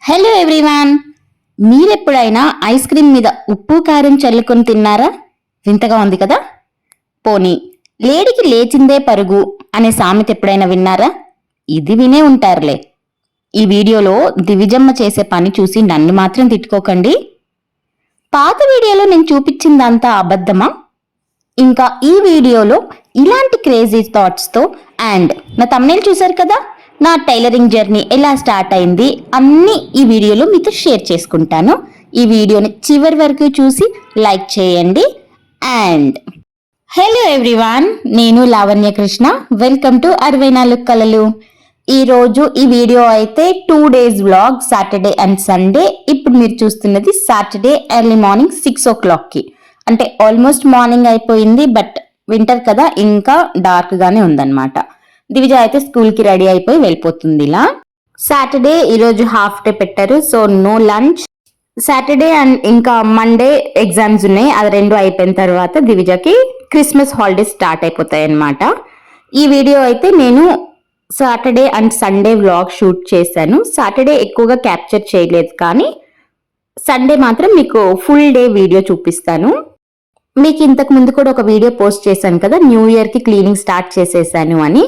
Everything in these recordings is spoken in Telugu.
హలో ఎవ్రీవన్, మీరెప్పుడైనా ఐస్ క్రీమ్ మీద ఉప్పు కారం చల్లుకొని తిన్నారా? వింతగా ఉంది కదా. పోనీ లేడికి లేచిందే పరుగు అనే సామెత ఎప్పుడైనా విన్నారా? ఇది వినే ఉంటారులే. ఈ వీడియోలో దివిజమ్మ చేసే పని చూసి నన్ను మాత్రం తిట్టుకోకండి. పాత వీడియోలో నేను చూపించిందంతా అబద్ధమా? ఇంకా ఈ వీడియోలో ఇలాంటి క్రేజీ థాట్స్తో అండ్ నా తమ్నైల్ చూశారు కదా, నా టైలరింగ్ జర్నీ ఎలా స్టార్ట్ అయింది అన్నీ ఈ వీడియోలో మీతో షేర్ చేసుకుంటాను. ఈ వీడియోని చివరి వరకు చూసి లైక్ చేయండి. అండ్ హలో ఎవ్రీవన్, నేను లావణ్య కృష్ణ. వెల్కమ్ టు 64 కలలు. ఈరోజు ఈ వీడియో అయితే 2 days vlog, Saturday and Sunday. ఇప్పుడు మీరు చూస్తున్నది సాటర్డే ఎర్లీ మార్నింగ్ 6 o'clockకి, అంటే ఆల్మోస్ట్ మార్నింగ్ అయిపోయింది. బట్ వింటర్ కదా, ఇంకా డార్క్ గానే ఉందన్నమాట. దివిజ అయితే స్కూల్ కి రెడీ అయిపోయి వెళ్ళిపోతుంది. ఇలా సాటర్డే ఈరోజు హాఫ్ డే పెట్టారు, so no lunch. Saturday and ఇంకా మండే ఎగ్జామ్స్ ఉన్నాయి. అది రెండు అయిపోయిన తర్వాత దివిజకి క్రిస్మస్ హాలిడేస్ స్టార్ట్ అయిపోతాయి అన్నమాట. ఈ వీడియో అయితే నేను Saturday and Sunday vlog shoot చేశాను. సాటర్డే ఎక్కువగా క్యాప్చర్ చేయలేదు, కానీ సండే మాత్రం మీకు ఫుల్ డే వీడియో చూపిస్తాను. మీకు ఇంతకు ముందు కూడా ఒక వీడియో పోస్ట్ చేశాను కదా, న్యూ ఇయర్ కి క్లీనింగ్ స్టార్ట్ చేసేసాను అని.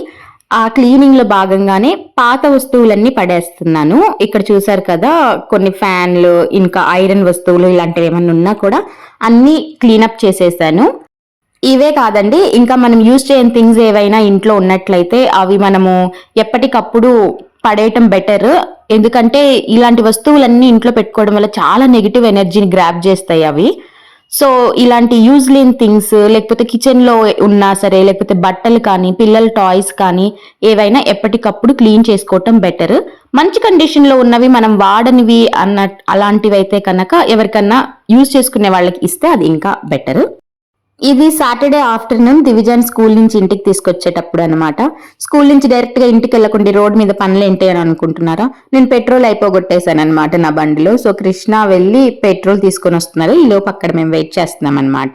ఆ క్లీనింగ్ లో భాగంగానే పాత వస్తువులన్నీ పడేస్తున్నాను. ఇక్కడ చూసారు కదా, కొన్ని ఫ్యాన్లు, ఇంకా ఐరన్ వస్తువులు ఇలాంటివి ఏమన్నా ఉన్నా కూడా అన్ని క్లీనప్ చేసేసాను. ఇవే కాదండి, ఇంకా మనం యూజ్ చేయని థింగ్స్ ఏవైనా ఇంట్లో ఉన్నట్లయితే అవి మనము ఎప్పటికప్పుడు పడేయటం బెటర్. ఎందుకంటే ఇలాంటి వస్తువులన్నీ ఇంట్లో పెట్టుకోవడం వల్ల చాలా నెగిటివ్ ఎనర్జీని గ్రాప్ చేస్తాయి అవి. సో ఇలాంటి యూజ్ లేని థింగ్స్, లేకపోతే కిచెన్ లో ఉన్నా సరే, లేకపోతే బట్టలు కానీ పిల్లల టాయ్స్ కానీ ఏవైనా ఎప్పటికప్పుడు క్లీన్ చేసుకోవటం బెటర్. మంచి కండిషన్ లో ఉన్నవి, మనం వాడనివి అలాంటివి అయితే కనుక ఎవరికన్నా యూజ్ చేసుకునే వాళ్ళకి ఇస్తే అది ఇంకా బెటర్. ఇది సాటర్డే ఆఫ్టర్నూన్ దివిజన్ స్కూల్ నుంచి ఇంటికి తీసుకొచ్చేటప్పుడు అనమాట. స్కూల్ నుంచి డైరెక్ట్ గా ఇంటికి వెళ్ళకుండా రోడ్ మీద పనులు ఏంటి అని అనుకుంటున్నారా? నేను పెట్రోల్ అయిపోగొట్టేశాను అనమాట నా బండిలో. సో కృష్ణ వెళ్ళి పెట్రోల్ తీసుకొని వస్తున్నారు. ఈ లోపు అక్కడ మేము వెయిట్ చేస్తున్నాం అనమాట.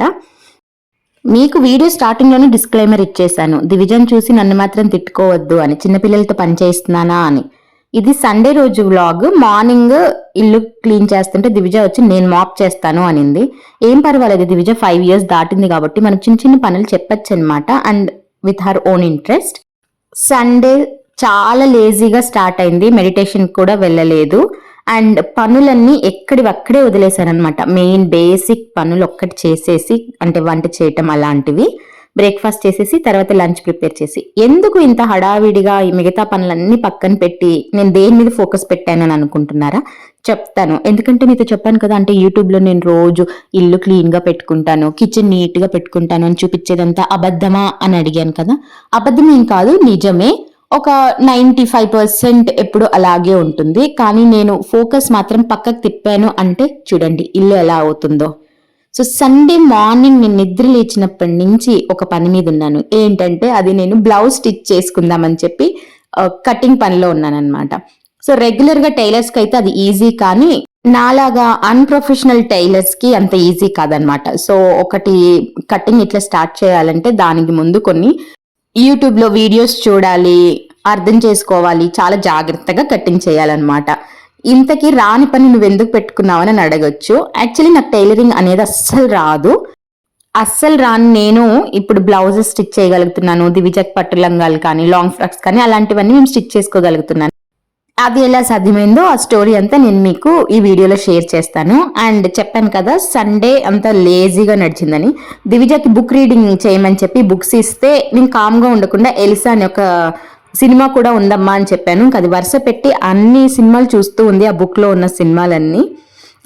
మీకు వీడియో స్టార్టింగ్ లోనే డిస్క్లైమర్ ఇచ్చేసాను, దివిజన్ చూసి నన్ను మాత్రం తిట్టుకోవద్దు అని, చిన్నపిల్లలతో పని చేస్తున్నానా అని. ఇది సండే రోజు వ్లాగ్. మార్నింగ్ ఇల్లు క్లీన్ చేస్తుంటే దివిజ వచ్చి నేను మాప్ చేస్తాను అనింది. ఏం పర్వాలేదు, దివిజ 5 years దాటింది కాబట్టి మనం చిన్న చిన్న పనులు చెప్పచ్చు అనమాట, and with her own interest. Sunday చాలా లేజీగా స్టార్ట్ అయింది, మెడిటేషన్ కూడా వెళ్ళలేదు. అండ్ పనులన్నీ ఎక్కడివక్కడే వదిలేశానమాట. మెయిన్ బేసిక్ పనులు ఒక్కటి చేసేసి, అంటే వంట చేయటం అలాంటివి, బ్రేక్ఫాస్ట్ చేసేసి తర్వాత లంచ్ ప్రిపేర్ చేసి. ఎందుకు ఇంత హడావిడిగా ఈ మిగతా పనులన్నీ పక్కన పెట్టి నేను దేని మీద ఫోకస్ పెట్టానని అనుకుంటున్నారా? చెప్తాను. ఎందుకంటే మీతో చెప్పాను కదా, అంటే యూట్యూబ్లో నేను రోజు ఇల్లు క్లీన్గా పెట్టుకుంటాను, కిచెన్ నీట్గా పెట్టుకుంటాను అని చూపించేదంతా అబద్ధమా అని అడిగాను కదా. అబద్ధం ఏం కాదు, నిజమే. ఒక 95% ఎప్పుడు అలాగే ఉంటుంది. కానీ నేను ఫోకస్ మాత్రం పక్కకు తిప్పాను అంటే చూడండి ఇల్లు ఎలా అవుతుందో. సో సండే మార్నింగ్ నేను నిద్ర లేచినప్పటి నుంచి ఒక పని మీద ఉన్నాను. ఏంటంటే అది నేను బ్లౌజ్ స్టిచ్ చేసుకుందామని చెప్పి కటింగ్ పనిలో ఉన్నాను అనమాట. సో రెగ్యులర్ గా టైలర్స్ కి అయితే అది ఈజీ, కానీ నాలాగా అన్ప్రొఫెషనల్ టైలర్స్ కి అంత ఈజీ కాదనమాట. సో ఒకటి కటింగ్ ఇట్లా స్టార్ట్ చేయాలంటే దానికి ముందు కొన్ని యూట్యూబ్ లో వీడియోస్ చూడాలి, అర్థం చేసుకోవాలి, చాలా జాగ్రత్తగా కటింగ్ చేయాలన్నమాట. ఇంతకీ రాని పని నువ్వు ఎందుకు పెట్టుకున్నావు అని అడగొచ్చు. యాక్చువల్లీ నాకు టైలరింగ్ అనేది అస్సలు రాని నేను ఇప్పుడు బ్లౌజెస్ స్టిచ్ చేయగలుగుతున్నాను. దివిజక్ పట్టు లంగాలు కానీ, లాంగ్ ఫ్రాక్స్ కానీ అలాంటివన్నీ మేము స్టిచ్ చేసుకోగలుగుతున్నాను. అది ఎలా సాధ్యమైందో ఆ స్టోరీ అంతా నేను మీకు ఈ వీడియోలో షేర్ చేస్తాను. అండ్ చెప్పాను కదా సండే అంతా లేజీగా నడిచిందని. దివిజకి బుక్ రీడింగ్ చేయమని చెప్పి బుక్స్ ఇస్తే నేను కామ్గా ఉండకుండా ఎలిసా అని ఒక సినిమా కూడా ఉందమ్మా అని చెప్పాను. అది వరుస పెట్టి అన్ని సినిమాలు చూస్తూ ఉంది, ఆ బుక్ లో ఉన్న సినిమాలన్నీ.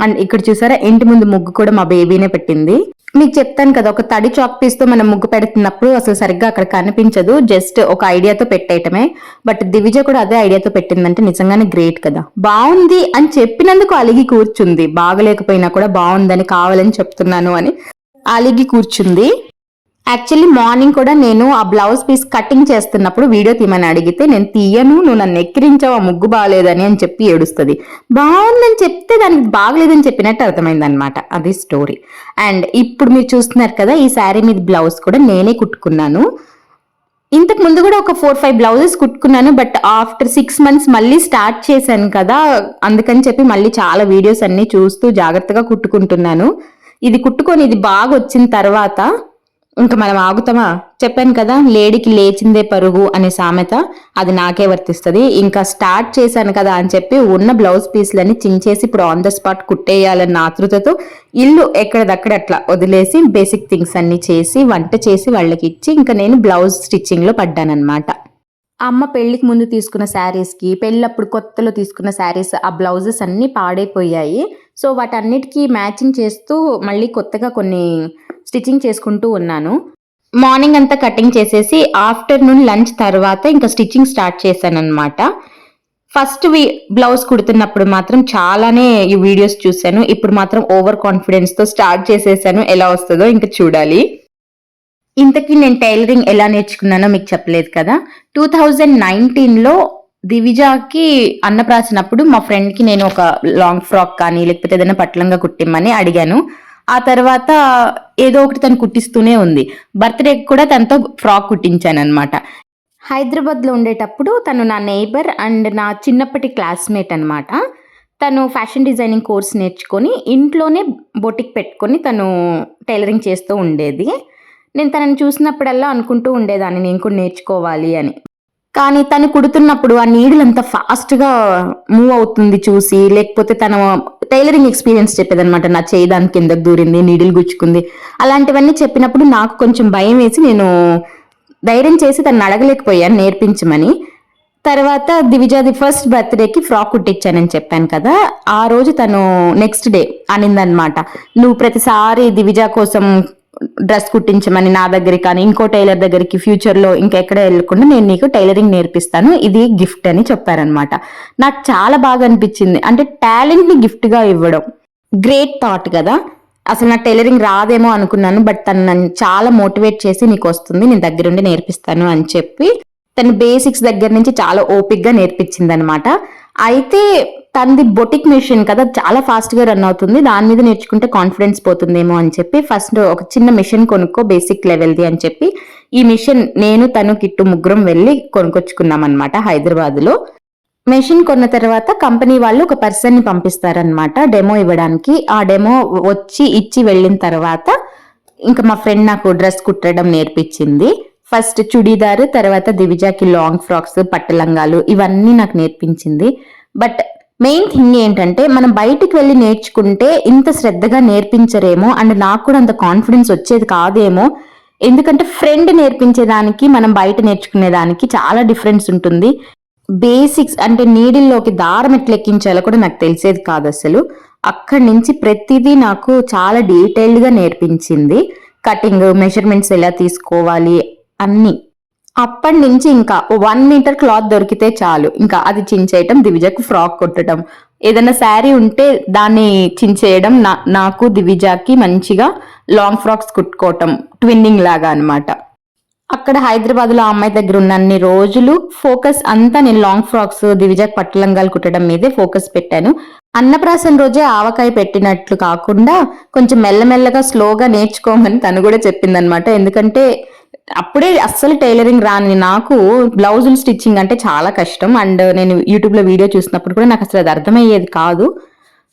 అండ్ ఇక్కడ చూసారా, ఇంటి ముందు ముగ్గు కూడా మా బేబీనే పెట్టింది. మీకు చెప్తాను కదా, ఒక తడి చాక్ పీస్ తో మనం ముగ్గు పెడుతున్నప్పుడు అసలు సరిగ్గా అక్కడ కనిపించదు, జస్ట్ ఒక ఐడియాతో పెట్టేయటమే. బట్ దివిజ కూడా అదే ఐడియాతో పెట్టిందంటే నిజంగానే గ్రేట్ కదా. బాగుంది అని చెప్పినందుకు అలిగి కూర్చుంది, బాగలేకపోయినా కూడా బాగుందని కావాలని చెప్తున్నాను అని అలిగి కూర్చుంది. యాక్చువల్లీ మార్నింగ్ కూడా నేను ఆ బ్లౌజ్ పీస్ కటింగ్ చేస్తున్నప్పుడు వీడియో తీయమని అడిగితే నేను తీయను, నువ్వు నన్ను ఎక్కిరించావు, ఆ ముగ్గు బాగలేదని అని చెప్పి ఏడుస్తుంది. బాగుందని చెప్తే దానికి బాగలేదని చెప్పినట్టు అర్థమైంది అనమాట. అది స్టోరీ. అండ్ ఇప్పుడు మీరు చూస్తున్నారు కదా, ఈ శారీ మీద బ్లౌజ్ కూడా నేనే కుట్టుకున్నాను. ఇంతకు ముందు కూడా ఒక 4-5 బ్లౌజెస్ కుట్టుకున్నాను. బట్ ఆఫ్టర్ 6 months మళ్ళీ స్టార్ట్ చేశాను కదా, అందుకని చెప్పి మళ్ళీ చాలా వీడియోస్ అన్ని చూస్తూ జాగ్రత్తగా కుట్టుకుంటున్నాను. ఇది కుట్టుకొని ఇది బాగా వచ్చిన తర్వాత ఇంకా మనం ఆగుతామా? చెప్పాను కదా, లేడీకి లేచిందే పరుగు అనే సామెత, అది నాకే వర్తిస్తుంది. ఇంకా స్టార్ట్ చేశాను కదా అని చెప్పి ఉన్న బ్లౌజ్ పీస్లన్నీ చించేసి ఇప్పుడు ఆన్ ద స్పాట్ కుట్టేయాలన్న ఆతృతతో ఇల్లు ఎక్కడదక్కడ అట్లా వదిలేసి బేసిక్ థింగ్స్ అన్ని చేసి వంట చేసి వాళ్ళకి ఇచ్చి ఇంకా నేను బ్లౌజ్ స్టిచ్చింగ్ లో పడ్డానమాట. అమ్మ పెళ్లికి ముందు తీసుకున్న శారీస్కి, పెళ్ళప్పుడు కొత్తలో తీసుకున్న శారీస్, ఆ బ్లౌజెస్ అన్నీ పాడైపోయాయి. సో వాటన్నిటికీ మ్యాచింగ్ చేస్తూ మళ్ళీ కొత్తగా కొన్ని స్టిచ్చింగ్ చేసుకుంటూ ఉన్నాను. మార్నింగ్ అంతా కటింగ్ చేసేసి ఆఫ్టర్నూన్ లంచ్ తర్వాత ఇంకా స్టిచ్చింగ్ స్టార్ట్ చేశాను అనమాట. ఫస్ట్ బ్లౌజ్ కుడుతున్నప్పుడు మాత్రం చాలానే ఈ వీడియోస్ చూశాను. ఇప్పుడు మాత్రం ఓవర్ కాన్ఫిడెన్స్ తో స్టార్ట్ చేసేసాను. ఎలా వస్తుందో ఇంకా చూడాలి. ఇంతకీ నేను టైలరింగ్ ఎలా నేర్చుకున్నానో మీకు చెప్పలేదు కదా. 2019లో దివిజాకి అన్నప్రాసినప్పుడు మా ఫ్రెండ్కి నేను ఒక లాంగ్ ఫ్రాక్ కానీ లేకపోతే ఏదైనా పట్లంగా కుట్టిమ్మని అడిగాను. ఆ తర్వాత ఏదో ఒకటి తను కుట్టిస్తూనే ఉంది. బర్త్డేకి కూడా తనతో ఫ్రాక్ కుట్టించాను అనమాట. హైదరాబాద్లో ఉండేటప్పుడు తను నా నైబర్ అండ్ నా చిన్నప్పటి క్లాస్మేట్ అనమాట. తను ఫ్యాషన్ డిజైనింగ్ కోర్స్ నేర్చుకొని ఇంట్లోనే బొటిక్ పెట్టుకొని తను టైలరింగ్ చేస్తూ ఉండేది. నేను తనని చూసినప్పుడల్లా అనుకుంటూ ఉండేదాన్ని నేను కూడా నేర్చుకోవాలి అని. కానీ తను కుడుతున్నప్పుడు ఆ నీడిల్ అంత ఫాస్ట్గా మూవ్ అవుతుంది చూసి, లేకపోతే తన టైలరింగ్ ఎక్స్పీరియన్స్ చెప్పేదనమాట. నా చేయి దాని కిందకు దూరింది, నీడిల్ గుచ్చుకుంది, అలాంటివన్నీ చెప్పినప్పుడు నాకు కొంచెం భయం వేసి నేను ధైర్యం చేసి తను అడగలేకపోయాను నేర్పించమని. తర్వాత దివిజాది ఫస్ట్ బర్త్డేకి ఫ్రాక్ కుట్టించానని చెప్పాను కదా, ఆ రోజు తను నెక్స్ట్ డే అనిందనమాట, నువ్వు ప్రతిసారి దివిజా కోసం డ్రెస్ కుట్టించమని నా దగ్గరికి కానీ ఇంకో టైలర్ దగ్గరికి ఫ్యూచర్లో ఇంకెక్కడ వెళ్ళకుండా నేను నీకు టైలరింగ్ నేర్పిస్తాను, ఇది గిఫ్ట్ అని చెప్పారనమాట. నాకు చాలా బాగా అనిపించింది. అంటే టాలెంట్ని గిఫ్ట్గా ఇవ్వడం గ్రేట్ థాట్ కదా. అసలు నాకు టైలరింగ్ రాదేమో అనుకున్నాను, బట్ తను నన్ను చాలా మోటివేట్ చేసి నీకు వస్తుంది, నేను దగ్గరుండి నేర్పిస్తాను అని చెప్పి తను బేసిక్స్ దగ్గర నుంచి చాలా ఓపిక్గా నేర్పించింది అనమాట. అయితే తనది బొటిక్ మిషన్ కదా, చాలా ఫాస్ట్గా రన్ అవుతుంది, దాని మీద నేర్చుకుంటే కాన్ఫిడెన్స్ పోతుందేమో అని చెప్పి ఫస్ట్ ఒక చిన్న మిషన్ కొనుక్కో బేసిక్ లెవెల్ది అని చెప్పి ఈ మిషన్ నేను తను కిట్టు ముగ్గురం వెళ్ళి కొనుక్కొచ్చుకున్నాం అనమాట హైదరాబాద్లో. మెషిన్ కొన్న తర్వాత కంపెనీ వాళ్ళు ఒక పర్సన్ని పంపిస్తారనమాట డెమో ఇవ్వడానికి. ఆ డెమో వచ్చి ఇచ్చి వెళ్ళిన తర్వాత ఇంకా మా ఫ్రెండ్ నాకు డ్రెస్ కుట్టడం నేర్పించింది. ఫస్ట్ చుడీదారు, తర్వాత దివిజాకి లాంగ్ ఫ్రాక్స్, పట్టలంగాలు, ఇవన్నీ నాకు నేర్పించింది. బట్ మెయిన్ థింగ్ ఏంటంటే మనం బయటికి వెళ్ళి నేర్చుకుంటే ఇంత శ్రద్ధగా నేర్పించరేమో అండ్ నాకు కూడా అంత కాన్ఫిడెన్స్ వచ్చేది కాదేమో. ఎందుకంటే ఫ్రెండ్ నేర్పించేదానికి మనం బయట నేర్చుకునేదానికి చాలా డిఫరెన్స్ ఉంటుంది. బేసిక్స్ అంటే నీడిల్లోకి దారం ఎట్లా ఎక్కించాలో కూడా నాకు తెలిసేది కాదు అసలు. అక్కడి నుంచి ప్రతిదీ నాకు చాలా డీటెయిల్డ్గా నేర్పించింది. కటింగ్, మెజర్మెంట్స్ ఎలా తీసుకోవాలి అన్ని. అప్పటి నుంచి ఇంకా 1 మీటర్ క్లాత్ దొరికితే చాలు, ఇంకా అది చించేయటం, దివిజాకు ఫ్రాక్ కొట్టడం, ఏదైనా శారీ ఉంటే దాన్ని చించేయడం, నాకు దివిజాకి మంచిగా లాంగ్ ఫ్రాక్స్ కుట్టుకోవటం, ట్విన్నింగ్ లాగా అనమాట. అక్కడ హైదరాబాద్లో ఆ అమ్మాయి దగ్గర ఉన్నన్ని రోజులు ఫోకస్ అంతా నేను లాంగ్ ఫ్రాక్స్, దివిజాకి పట్టులంగాలు కుట్టడం మీదే ఫోకస్ పెట్టాను. అన్నప్రాసన రోజే ఆవకాయ పెట్టినట్లు కాకుండా కొంచెం మెల్లమెల్లగా స్లోగా నేర్చుకోమని తను కూడా చెప్పిందనమాట. ఎందుకంటే అప్పుడే అస్సలు టైలరింగ్ రాని నాకు బ్లౌజులు స్టిచ్చింగ్ అంటే చాలా కష్టం. అండ్ నేను యూట్యూబ్లో వీడియో చూసినప్పుడు కూడా నాకు అసలు అది అర్థమయ్యేది కాదు.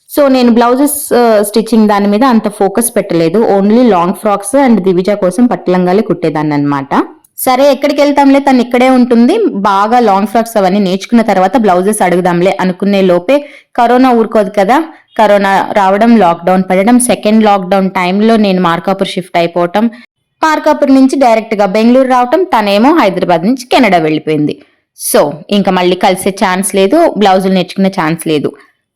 సో నేను బ్లౌజెస్ స్టిచ్చింగ్ దాని మీద అంత ఫోకస్ పెట్టలేదు. Only long frocks and Divija కోసం పట్టులంగాలే కుట్టేదాన్ని అనమాట. సరే ఎక్కడికి వెళ్తాంలే, తను ఇక్కడే ఉంటుంది, బాగా లాంగ్ ఫ్రాక్స్ అవన్నీ నేర్చుకున్న తర్వాత బ్లౌజెస్ అడుగుదాంలే అనుకునే లోపే కరోనా ఊరుకోదు కదా. కరోనా రావడం, లాక్డౌన్ పడడం, సెకండ్ లాక్డౌన్ టైంలో నేను మార్కాపూర్ షిఫ్ట్ అయిపోవటం, మార్కాపూర్ నుంచి డైరెక్ట్ గా బెంగళూరు రావటం, తనేమో హైదరాబాద్ నుంచి కెనడా వెళ్ళిపోయింది. సో ఇంకా మళ్ళీ కలిసే ఛాన్స్ లేదు, బ్లౌజులు నేర్చుకునే ఛాన్స్ లేదు.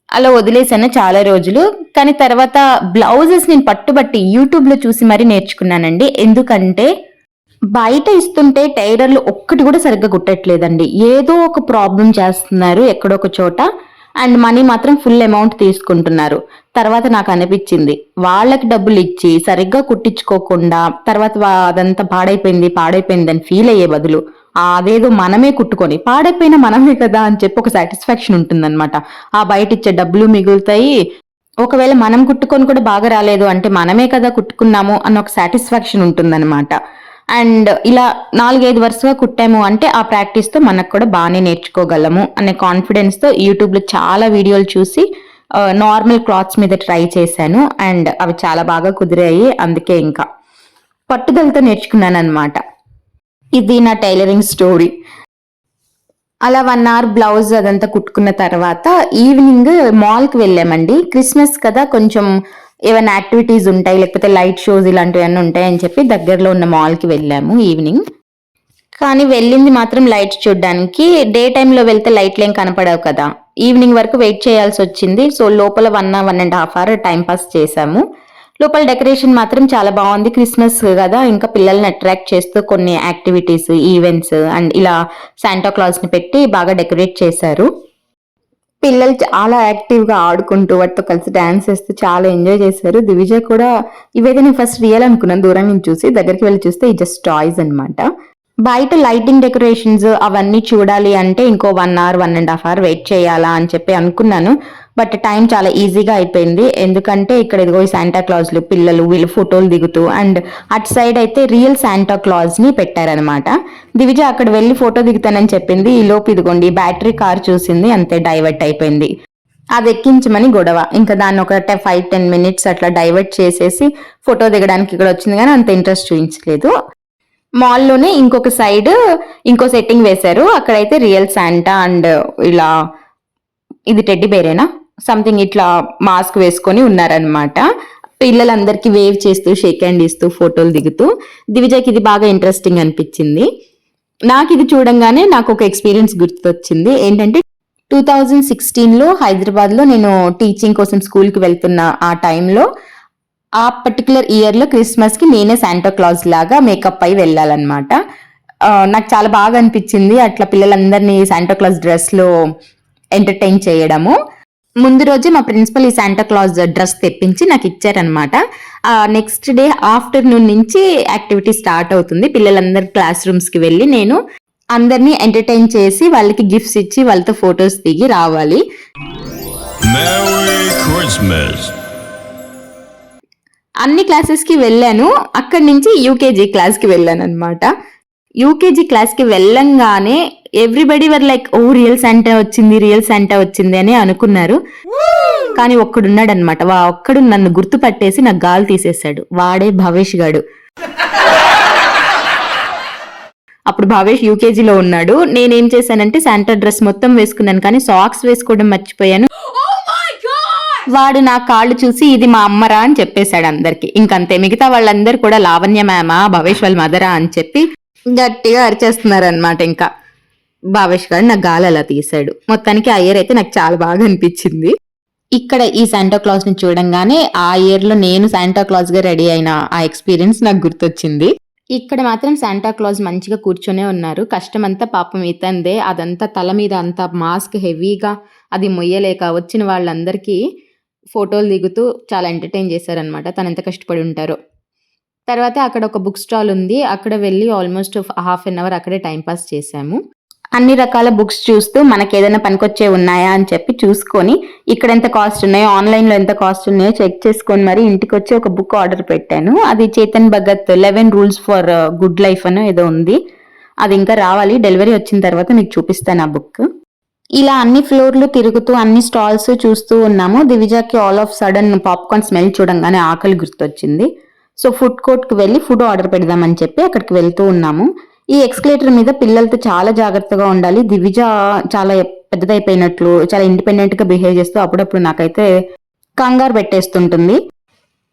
అలా వదిలేసాను చాలా రోజులు. కానీ తర్వాత బ్లౌజెస్ నేను పట్టుబట్టి యూట్యూబ్ లో చూసి మరీ నేర్చుకున్నానండి. ఎందుకంటే బయట ఇస్తుంటే టైలర్లు ఒక్కటి కూడా సరిగ్గా కుట్టట్లేదండి, ఏదో ఒక ప్రాబ్లం చేస్తున్నారు ఎక్కడొక చోట, అండ్ మనీ మాత్రం ఫుల్ అమౌంట్ తీసుకుంటున్నారు. తర్వాత నాకు అనిపించింది, వాళ్ళకి డబ్బులు ఇచ్చి సరిగ్గా కుట్టించుకోకుండా తర్వాత అదంతా పాడైపోయింది అని ఫీల్ అయ్యే బదులు అదేదో మనమే కుట్టుకొని పాడైపోయినా మనమే కదా అని చెప్పి ఒక సాటిస్ఫాక్షన్ ఉంటుందన్నమాట. ఆ బయట ఇచ్చే డబ్బులు మిగులుతాయి, ఒకవేళ మనం కుట్టుకొని కూడా బాగా రాలేదు అంటే మనమే కదా కుట్టుకున్నాము అన్న ఒక సాటిస్ఫాక్షన్ ఉంటుందన్నమాట. అండ్ ఇలా 4-5 వరుసగా కుట్టాము అంటే ఆ ప్రాక్టీస్తో మనకు కూడా బాగానే నేర్చుకోగలము అనే కాన్ఫిడెన్స్తో యూట్యూబ్లో చాలా వీడియోలు చూసి నార్మల్ క్లాత్స్ మీద ట్రై చేశాను అండ్ అవి చాలా బాగా కుదిరాయి. అందుకే ఇంకా పట్టుదలతో నేర్చుకున్నాను అనమాట. ఇది నా టైలరింగ్ స్టోరీ. అలా 1 అవర్ బ్లౌజ్ అదంతా కుట్టుకున్న తర్వాత ఈవినింగ్ మాల్కి వెళ్ళామండి. క్రిస్మస్ కదా, కొంచెం ఏమైనా యాక్టివిటీస్ ఉంటాయి లేకపోతే లైట్ షోస్ ఇలాంటివన్నీ ఉంటాయని చెప్పి దగ్గరలో ఉన్న మాల్కి వెళ్ళాము ఈవినింగ్. కానీ వెళ్ళింది మాత్రం లైట్స్ చూడడానికి. డే టైంలో వెళ్తే లైట్లు ఏం కనపడవు కదా, ఈవినింగ్ వరకు వెయిట్ చేయాల్సి వచ్చింది. సో లోపల 1.5 అవర్ టైం పాస్ చేశాము. లోపల డెకరేషన్ మాత్రం చాలా బాగుంది. క్రిస్మస్ కదా, ఇంకా పిల్లల్ని అట్రాక్ట్ చేస్తూ కొన్ని యాక్టివిటీస్, ఈవెంట్స్ అండ్ ఇలా శాంటా క్లాస్ ని పెట్టి బాగా డెకరేట్ చేశారు. పిల్లలు చాలా యాక్టివ్ గా ఆడుకుంటూ వాటితో కలిసి డాన్స్ చేస్తూ చాలా ఎంజాయ్ చేశారు. దివిజ కూడా ఇవైతే నేను ఫస్ట్ రియల్ అనుకున్నాను, దూరం నుంచి చూసి దగ్గరికి వెళ్ళి చూస్తే ఇది జస్ట్ టాయ్స్ అనమాట. బయట లైటింగ్ డెకరేషన్స్ అవన్నీ చూడాలి అంటే ఇంకో 1 అవర్ 1.5 అవర్ వెయిట్ చేయాలా అని చెప్పి అనుకున్నాను. బట్ టైం చాలా ఈజీగా అయిపోయింది. ఎందుకంటే ఇక్కడ ఇదిగో ఈ శాంటా క్లాజ్లు పిల్లలు వీళ్ళు ఫోటోలు దిగుతూ అండ్ అటు సైడ్ అయితే రియల్ శాంటా క్లాజ్ ని పెట్టారనమాట. దివిజ అక్కడ వెళ్ళి ఫోటో దిగుతానని చెప్పింది. ఈ లోపు ఇదిగోండి బ్యాటరీ కార్ చూసింది, అంతే డైవర్ట్ అయిపోయింది. అది ఎక్కించమని గొడవ. ఇంకా దాన్ని ఒక 5-10 మినిట్స్ అట్లా డైవర్ట్ చేసేసి ఫోటో దిగడానికి ఇక్కడ వచ్చింది కానీ అంత ఇంట్రెస్ట్ చూపించలేదు. మాల్లోనే ఇంకొక సైడ్ ఇంకో సెట్టింగ్ వేశారు. అక్కడైతే రియల్ శాంటా అండ్ ఇలా ఇది టెడ్డీ బేరేనా సంథింగ్ ఇట్లా మాస్క్ వేసుకొని ఉన్నారనమాట. పిల్లలందరికీ వేవ్ చేస్తూ షేక్ హ్యాండ్ ఇస్తూ ఫోటోలు దిగుతూ. దివిజకి ఇది బాగా ఇంట్రెస్టింగ్ అనిపించింది. నాకు ఇది చూడంగానే నాకు ఒక ఎక్స్పీరియన్స్ గుర్తొచ్చింది. ఏంటంటే 2016లో హైదరాబాద్లో నేను టీచింగ్ కోసం స్కూల్కి వెళ్తున్న ఆ టైంలో ఆ పర్టికులర్ ఇయర్లో క్రిస్మస్కి నేనే శాంటా క్లాజ్ లాగా మేకప్ అయి వెళ్ళాలన్నమాట. నాకు చాలా బాగా అనిపించింది అట్లా పిల్లలందరినీ శాంటా క్లాజ్ డ్రెస్లో ఎంటర్టైన్ చేయడము. ముందు రోజే మా ప్రిన్సిపల్ ఈ శాంటా క్లాజ్ డ్రెస్ తెప్పించి నాకు ఇచ్చారనమాట. నెక్స్ట్ డే ఆఫ్టర్నూన్ నుంచి యాక్టివిటీ స్టార్ట్ అవుతుంది. పిల్లలందరూ క్లాస్ రూమ్స్కి వెళ్ళి నేను అందరినీ ఎంటర్టైన్ చేసి వాళ్ళకి గిఫ్ట్స్ ఇచ్చి వాళ్ళతో ఫొటోస్ దిగి రావాలి. అన్ని క్లాసెస్కి వెళ్ళాను. అక్కడి నుంచి యూకేజీ క్లాస్కి వెళ్ళాను అనమాట. యూకేజీ క్లాస్కి వెళ్ళంగానే everybody were like oh real Santa వచ్చింది, రియల్ శాంటా వచ్చింది అని అనుకున్నారు. కానీ ఒక్కడున్నాడు అనమాట. ఒక్కడు నన్ను గుర్తుపట్టేసి నాకు గాలి తీసేశాడు. వాడే భవేష్ గాడు. అప్పుడు భవేష్ యూకేజీలో ఉన్నాడు. నేనేం చేశానంటే శాంటా డ్రెస్ మొత్తం వేసుకున్నాను కానీ సాక్స్ వేసుకోవడం మర్చిపోయాను. వాడు నా కాళ్ళు చూసి ఇది మా అమ్మరా అని చెప్పేశాడు అందరికి. ఇంకంతే. మిగతా వాళ్ళందరూ కూడా లావణ్య మ్యామా భవేష్ వాళ్ళ మదరా అని చెప్పి గట్టిగా అరిచేస్తున్నారు అనమాట. ఇంకా భావేష్ గారు నా గాలి అలా తీశాడు. మొత్తానికి ఆ ఇయర్ అయితే నాకు చాలా బాగా అనిపించింది. ఇక్కడ ఈ శాంటా క్లాజ్ ని చూడంగానే ఆ ఇయర్ లో నేను శాంటా క్లాజ్ గా రెడీ అయిన ఆ ఎక్స్పీరియన్స్ నాకు గుర్తొచ్చింది. ఇక్కడ మాత్రం శాంటా క్లాజ్ మంచిగా కూర్చొనే ఉన్నారు. కష్టమంతా పాపం ఇతందే. అదంతా తల మీద అంతా మాస్క్ హెవీగా అది మొయ్యలేక వచ్చిన వాళ్ళందరికీ ఫోటోలు దిగుతూ చాలా ఎంటర్టైన్ చేశారనమాట. తను ఎంత కష్టపడి ఉంటారో. తర్వాత అక్కడ ఒక బుక్ స్టాల్ ఉంది. అక్కడ వెళ్ళి ఆల్మోస్ట్ ½ అవర్ అక్కడే టైంపాస్ చేశాము. అన్ని రకాల బుక్స్ చూస్తూ మనకి ఏదైనా పనికొచ్చే ఉన్నాయా అని చెప్పి చూసుకొని ఇక్కడ ఎంత కాస్ట్ ఉన్నాయో ఆన్లైన్లో ఎంత కాస్ట్ ఉన్నాయో చెక్ చేసుకొని మరి ఇంటికి వచ్చి ఒక బుక్ ఆర్డర్ పెట్టాను. అది Chetan Bhagat 11 rules for good life అని ఏదో ఉంది. అది ఇంకా రావాలి. డెలివరీ వచ్చిన తర్వాత మీకు చూపిస్తాను ఆ బుక్. ఇలా అన్ని ఫ్లోర్లు తిరుగుతూ అన్ని స్టాల్స్ చూస్తూ ఉన్నాము. దివిజాకి all of sudden popcorn smell చూడంగానే ఆకలి గుర్తొచ్చింది. సో ఫుడ్ కోర్ట్కి వెళ్ళి ఫుడ్ ఆర్డర్ పెడదామని చెప్పి అక్కడికి వెళ్తూ ఉన్నాము. ఈ ఎక్స్కలేటర్ మీద పిల్లలతో చాలా జాగ్రత్తగా ఉండాలి. దివిజ చాలా పెద్దదైపోయినట్లు చాలా ఇండిపెండెంట్ గా బిహేవ్ చేస్తూ అప్పుడప్పుడు నాకైతే కంగారు పెట్టేస్తుంటుంది.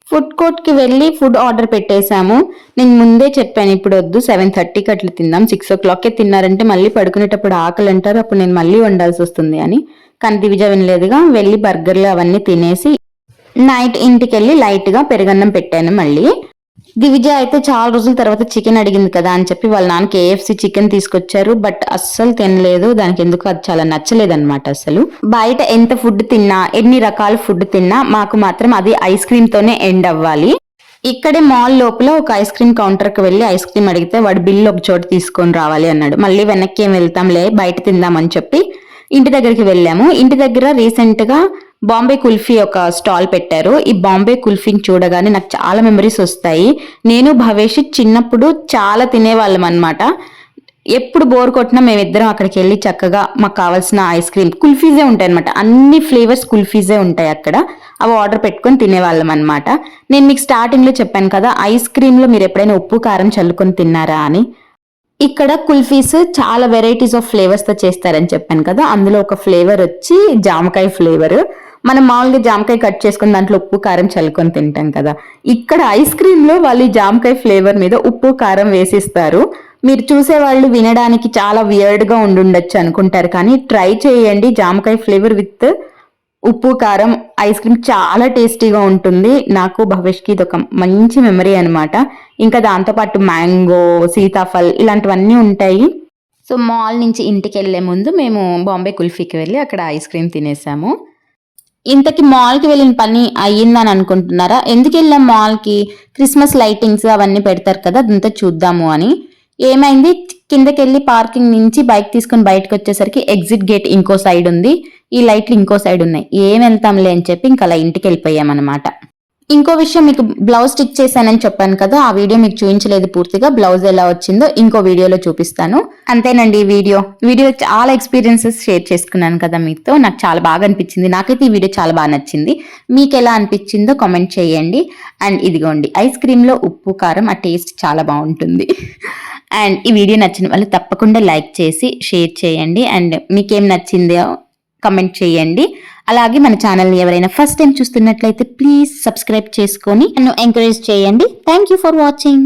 ఫుడ్ కోర్ట్కి వెళ్ళి ఫుడ్ ఆర్డర్ పెట్టేశాము. నేను ముందే చెప్పాను ఇప్పుడు వద్దు, 7:30కి అట్లా తిందాం, 6 o'clockకే తిన్నారంటే మళ్ళీ పడుకునేటప్పుడు ఆకలి అంటారు, అప్పుడు నేను మళ్ళీ వండాల్సి వస్తుంది అని. కానీ దివిజ వినలేదుగా. వెళ్ళి బర్గర్లు అవన్నీ తినేసి నైట్ ఇంటికి వెళ్ళి లైట్ గా పెరుగన్నం పెట్టాను. మళ్ళీ దివిజ అయితే చాలా రోజుల తర్వాత చికెన్ అడిగింది కదా అని చెప్పి వాళ్ళ నాన్న KFC చికెన్ తీసుకొచ్చారు. బట్ అస్సలు తినలేదు. దానికి ఎందుకు అది చాలా నచ్చలేదు అనమాట. అసలు బయట ఎంత ఫుడ్ తిన్నా ఎన్ని రకాల ఫుడ్ తిన్నా మాకు మాత్రం అది ఐస్ క్రీమ్ తోనే ఎండ్ అవ్వాలి. ఇక్కడే మాల్ లోపల ఒక ఐస్ క్రీమ్ కౌంటర్ కి వెళ్ళి ఐస్ క్రీమ్ అడిగితే వాడు బిల్లు ఒక చోట తీసుకొని రావాలి అన్నాడు. మళ్ళీ వెనక్కి ఏం వెళ్తాంలే బయట తిందామని చెప్పి ఇంటి దగ్గరికి వెళ్ళాము. ఇంటి దగ్గర రీసెంట్ గా బాంబే కుల్ఫీ ఒక స్టాల్ పెట్టారు. ఈ బాంబే కుల్ఫీని చూడగానే నాకు చాలా మెమరీస్ వస్తాయి. నేను భవేష్ చిన్నప్పుడు చాలా తినేవాళ్ళం అనమాట. ఎప్పుడు బోర్ కొట్టినా మేమిద్దరం అక్కడికి వెళ్ళి చక్కగా మాకు కావాల్సిన ఐస్ క్రీమ్ కుల్ఫీజే ఉంటాయి అనమాట. అన్ని ఫ్లేవర్స్ కుల్ఫీజే ఉంటాయి అక్కడ. అవి ఆర్డర్ పెట్టుకొని తినేవాళ్ళం అనమాట. నేను మీకు స్టార్టింగ్ లో చెప్పాను కదా, ఐస్ క్రీమ్ లో మీరు ఎప్పుడైనా ఉప్పు కారం చల్లుకొని తిన్నారా అని. ఇక్కడ కుల్ఫీస్ చాలా వెరైటీస్ ఆఫ్ ఫ్లేవర్స్ తో చేస్తారని చెప్పాను కదా, అందులో ఒక ఫ్లేవర్ వచ్చి జామకాయ ఫ్లేవర్. మనం మామూలుగా జామకాయ కట్ చేసుకుని దాంట్లో ఉప్పు కారం చల్లుకొని తింటాం కదా, ఇక్కడ ఐస్ క్రీమ్ లో వాళ్ళు ఈ జామకాయ ఫ్లేవర్ మీద ఉప్పు కారం వేసిస్తారు. మీరు చూసే వాళ్ళు వినడానికి చాలా వియర్డ్ గా ఉండుండొచ్చు అనుకుంటారు, కానీ ట్రై చేయండి. జామకాయ ఫ్లేవర్ విత్ ఉప్పు కారం ఐస్ క్రీమ్ చాలా టేస్టీగా ఉంటుంది. నాకు భవేష్కి ఇది ఒక మంచి మెమరీ అనమాట. ఇంకా దాంతోపాటు మ్యాంగో, సీతాఫల్ ఇలాంటివన్నీ ఉంటాయి. సో మాల్ నుంచి ఇంటికి వెళ్లే ముందు మేము బాంబే కుల్ఫీకి వెళ్ళి అక్కడ ఐస్ క్రీమ్ తినేసాము. ఇంతకి మాల్కి వెళ్ళిన పని అయ్యిందని అనుకుంటున్నారా? ఎందుకు వెళ్ళాం మాల్కి? క్రిస్మస్ లైటింగ్స్ అవన్నీ పెడతారు కదా, అదంతా చూద్దాము అని. ఏమైంది, కిందకెళ్ళి పార్కింగ్ నుంచి బైక్ తీసుకుని బయటకు వచ్చేసరికి ఎగ్జిట్ గేట్ ఇంకో సైడ్ ఉంది, ఈ లైట్లు ఇంకో సైడ్ ఉన్నాయి. ఏం వెళ్తాంలే అని చెప్పి ఇంకా అలా ఇంటికి వెళ్ళిపోయామన్నమాట. ఇంకో విషయం, మీకు బ్లౌజ్ స్టిచ్ చేశానని చెప్పాను కదా, ఆ వీడియో మీకు చూపించలేదు పూర్తిగా. బ్లౌజ్ ఎలా వచ్చిందో ఇంకో వీడియోలో చూపిస్తాను. అంతేనండి ఈ వీడియో చాలా ఎక్స్పీరియన్సెస్ షేర్ చేసుకున్నాను కదా మీతో. నాకు చాలా బాగా అనిపించింది. నాకైతే ఈ వీడియో చాలా బాగా నచ్చింది. మీకు ఎలా అనిపించిందో కామెంట్ చేయండి. అండ్ ఇదిగోండి ఐస్ క్రీమ్ లో ఉప్పు కారం, ఆ టేస్ట్ చాలా బాగుంటుంది. అండ్ ఈ వీడియో నచ్చిన వాళ్ళు తప్పకుండా లైక్ చేసి షేర్ చేయండి. అండ్ మీకేం నచ్చిందో కమెంట్ చేయండి. అలాగే మన ఛానల్ని ఎవరైనా ఫస్ట్ టైం చూస్తున్నట్లయితే ప్లీజ్ సబ్స్క్రైబ్ చేసుకొని నన్ను ఎంకరేజ్ చేయండి. Thank you for watching.